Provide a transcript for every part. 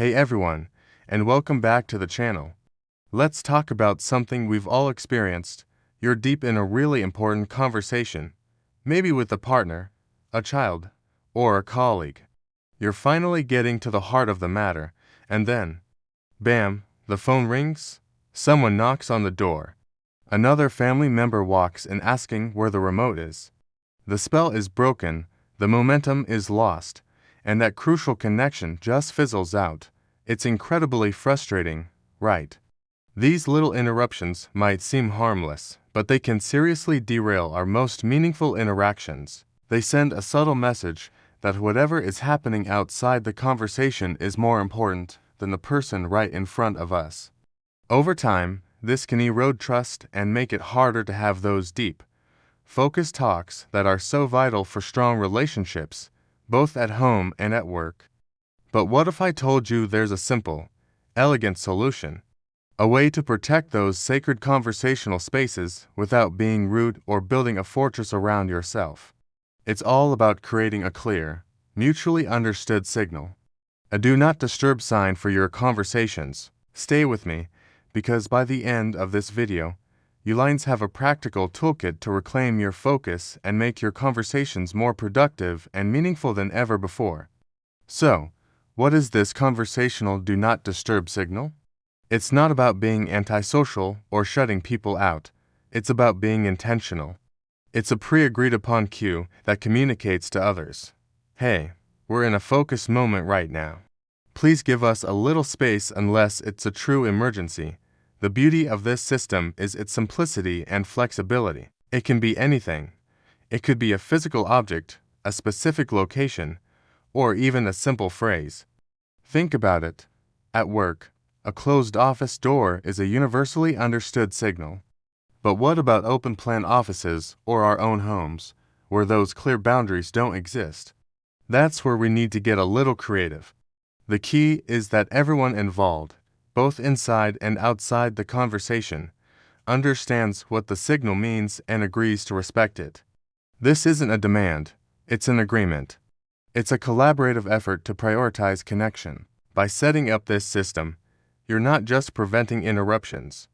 Hey everyone, and welcome back to the channel. Let's talk about something we've all experienced. You're deep in a really important conversation, maybe with a partner, a child, or a colleague. You're finally getting to the heart of the matter, and then, bam, the phone rings, someone knocks on the door. Another family member walks in asking where the remote is. The spell is broken, the momentum is lost, and that crucial connection just fizzles out. It's incredibly frustrating, right? These little interruptions might seem harmless, but they can seriously derail our most meaningful interactions. They send a subtle message that whatever is happening outside the conversation is more important than the person right in front of us. Over time, this can erode trust and make it harder to have those deep, focused talks that are so vital for strong relationships, both at home and at work. But what if I told you there's a simple, elegant solution? A way to protect those sacred conversational spaces without being rude or building a fortress around yourself. It's all about creating a clear, mutually understood signal. A do not disturb sign for your conversations. Stay with me, because by the end of this video, you lines have a practical toolkit to reclaim your focus and make your conversations more productive and meaningful than ever before. So, what is this conversational do not disturb signal? It's not about being antisocial or shutting people out. It's about being intentional. It's a pre-agreed upon cue that communicates to others. Hey, we're in a focused moment right now. Please give us a little space unless it's a true emergency. The beauty of this system is its simplicity and flexibility. It can be anything. It could be a physical object, a specific location, or even a simple phrase. Think about it. At work, a closed office door is a universally understood signal. But what about open-plan offices or our own homes, where those clear boundaries don't exist? That's where we need to get a little creative. The key is that everyone involved, both inside and outside the conversation, understands what the signal means and agrees to respect it. This isn't a demand, it's an agreement. It's a collaborative effort to prioritize connection. By setting up this system, you're not just preventing interruptions.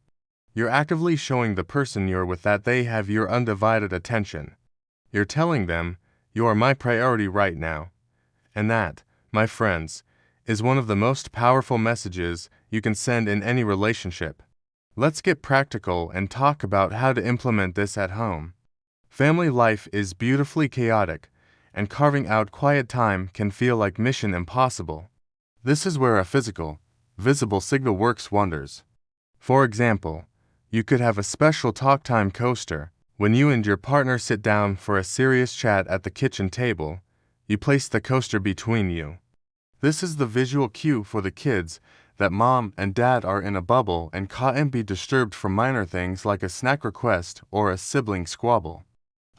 You're actively showing the person you're with that they have your undivided attention. You're telling them, you are my priority right now. And that, my friends, is one of the most powerful messages you can send in any relationship. Let's get practical and talk about how to implement this at home. Family life is beautifully chaotic, and carving out quiet time can feel like mission impossible. This is where a physical, visible signal works wonders. For example, you could have a special talk time coaster. When you and your partner sit down for a serious chat at the kitchen table, you place the coaster between you. This is the visual cue for the kids that mom and dad are in a bubble and can't be disturbed from minor things like a snack request or a sibling squabble.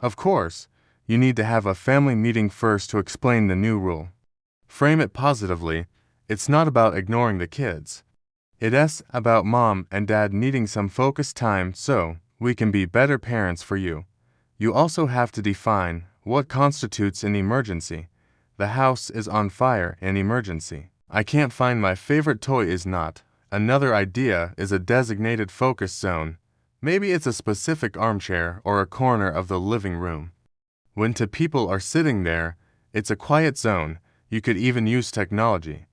Of course, you need to have a family meeting first to explain the new rule. Frame it positively. It's not about ignoring the kids. It's about mom and dad needing some focused time so we can be better parents for you. You also have to define what constitutes an emergency. The house is on fire, an emergency. I can't find my favorite toy is not. Another idea is a designated focus zone. Maybe it's a specific armchair or a corner of the living room. When two people are sitting there, it's a quiet zone. You could even use technology.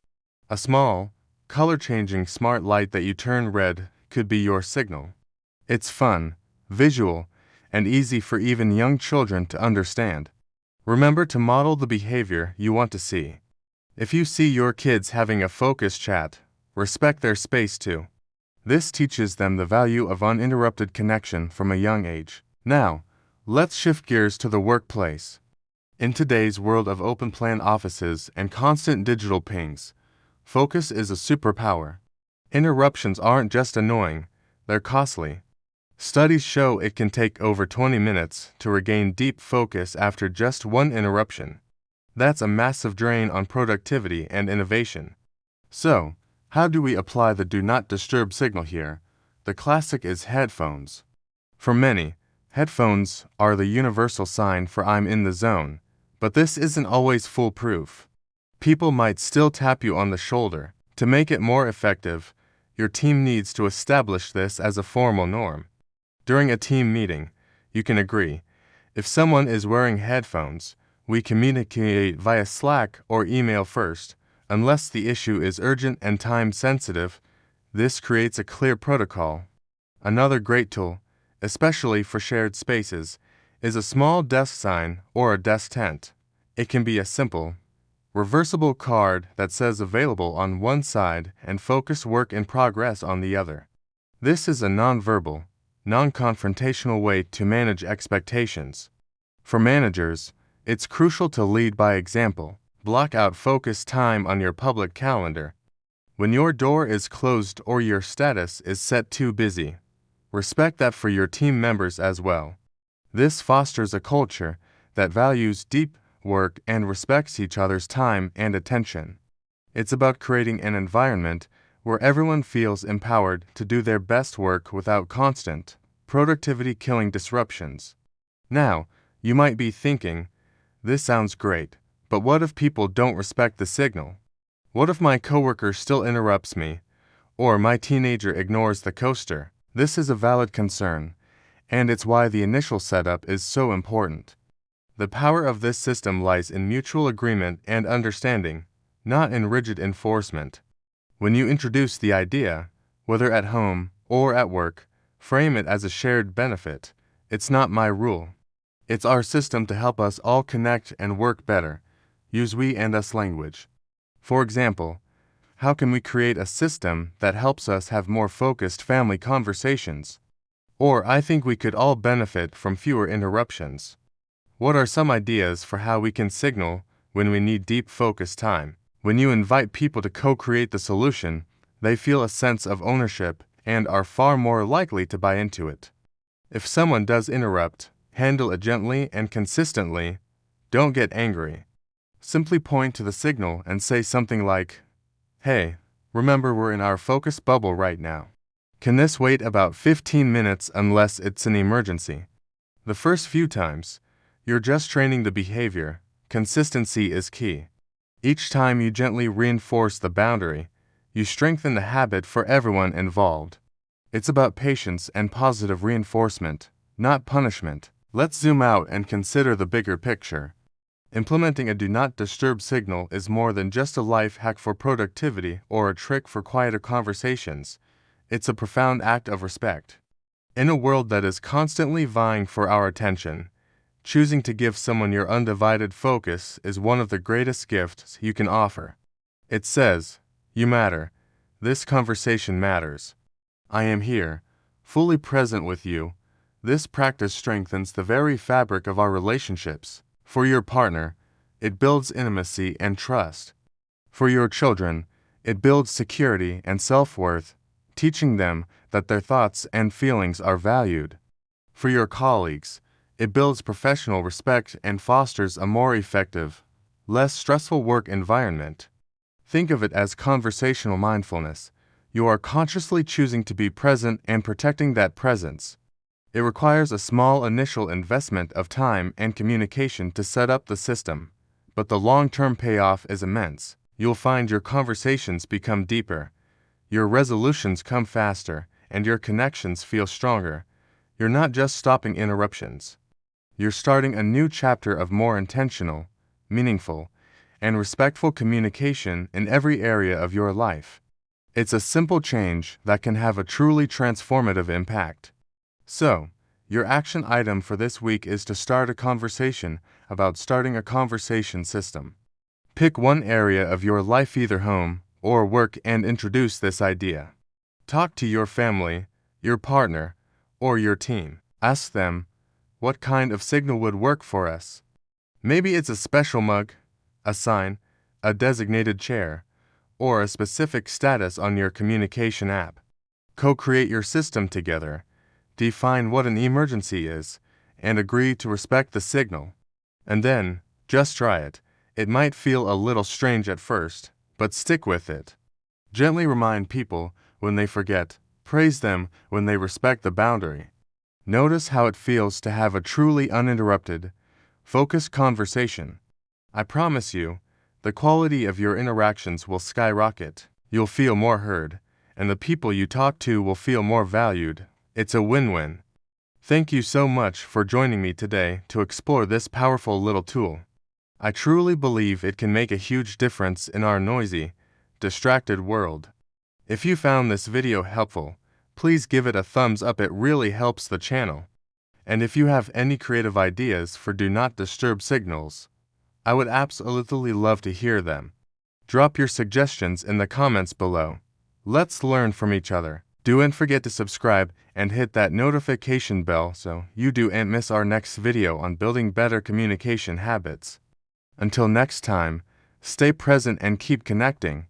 A small, color-changing smart light that you turn red could be your signal. It's fun, visual, and easy for even young children to understand. Remember to model the behavior you want to see. If you see your kids having a focused chat, respect their space too. This teaches them the value of uninterrupted connection from a young age. Now, let's shift gears to the workplace. In today's world of open-plan offices and constant digital pings, focus is a superpower. Interruptions aren't just annoying, they're costly. Studies show it can take over 20 minutes to regain deep focus after just one interruption. That's a massive drain on productivity and innovation. So, how do we apply the do not disturb signal here? The classic is headphones. For many, headphones are the universal sign for I'm in the zone, but this isn't always foolproof. People might still tap you on the shoulder, To make it more effective, your team needs to establish this as a formal norm. During a team meeting, you can agree, if someone is wearing headphones, we communicate via Slack or email first, unless the issue is urgent and time-sensitive. This creates a clear protocol. Another great tool, especially for shared spaces, is a small desk sign or a desk tent. It can be a simple, reversible card that says available on one side and focus work in progress on the other. This is a non-verbal, non-confrontational way to manage expectations. For managers, it's crucial to lead by example. Block out focus time on your public calendar. When your door is closed or your status is set too busy, respect that for your team members as well. This fosters a culture that values deep work and respects each other's time and attention. It's about creating an environment where everyone feels empowered to do their best work without constant, productivity-killing disruptions. Now, you might be thinking, this sounds great, but what if people don't respect the signal? What if my coworker still interrupts me, or my teenager ignores the coaster? This is a valid concern, and it's why the initial setup is so important. The power of this system lies in mutual agreement and understanding, not in rigid enforcement. When you introduce the idea, whether at home or at work, frame it as a shared benefit. It's not my rule. It's our system to help us all connect and work better. Use we and us language. For example, how can we create a system that helps us have more focused family conversations? Or I think we could all benefit from fewer interruptions. What are some ideas for how we can signal when we need deep focus time? When you invite people to co-create the solution, they feel a sense of ownership and are far more likely to buy into it. If someone does interrupt, handle it gently and consistently. Don't get angry. Simply point to the signal and say something like, "Hey, remember we're in our focus bubble right now. Can this wait about 15 minutes unless it's an emergency?" The first few times, you're just training the behavior. Consistency is key. Each time you gently reinforce the boundary, you strengthen the habit for everyone involved. It's about patience and positive reinforcement, not punishment. Let's zoom out and consider the bigger picture. Implementing a do not disturb signal is more than just a life hack for productivity or a trick for quieter conversations. It's a profound act of respect. In a world that is constantly vying for our attention, choosing to give someone your undivided focus is one of the greatest gifts you can offer. It says, "You matter. This conversation matters. I am here, fully present with you." This practice strengthens the very fabric of our relationships. For your partner, it builds intimacy and trust. For your children, it builds security and self-worth, teaching them that their thoughts and feelings are valued. For your colleagues, it builds professional respect and fosters a more effective, less stressful work environment. Think of it as conversational mindfulness. You are consciously choosing to be present and protecting that presence. It requires a small initial investment of time and communication to set up the system, but the long-term payoff is immense. You'll find your conversations become deeper, your resolutions come faster, and your connections feel stronger. You're not just stopping interruptions. You're starting a new chapter of more intentional, meaningful, and respectful communication in every area of your life. It's a simple change that can have a truly transformative impact. So, your action item for this week is to start a conversation about starting a conversation system. Pick one area of your life, either home or work, and introduce this idea. Talk to your family, your partner, or your team. Ask them, what kind of signal would work for us? Maybe it's a special mug, a sign, a designated chair, or a specific status on your communication app. Co-create your system together. Define what an emergency is, and agree to respect the signal. And then, just try it. It might feel a little strange at first, but stick with it. Gently remind people when they forget. Praise them when they respect the boundary. Notice how it feels to have a truly uninterrupted, focused conversation. I promise you, the quality of your interactions will skyrocket. you'll feel more heard, and the people you talk to will feel more valued. It's a win-win. Thank you so much for joining me today to explore this powerful little tool. I truly believe it can make a huge difference in our noisy, distracted world. If you found this video helpful, please give it a thumbs up. It really helps the channel. And if you have any creative ideas for Do Not Disturb signals, I would absolutely love to hear them. Drop your suggestions in the comments below. Let's learn from each other. Don't forget to subscribe and hit that notification bell so you don't miss our next video on building better communication habits. Until next time, stay present and keep connecting.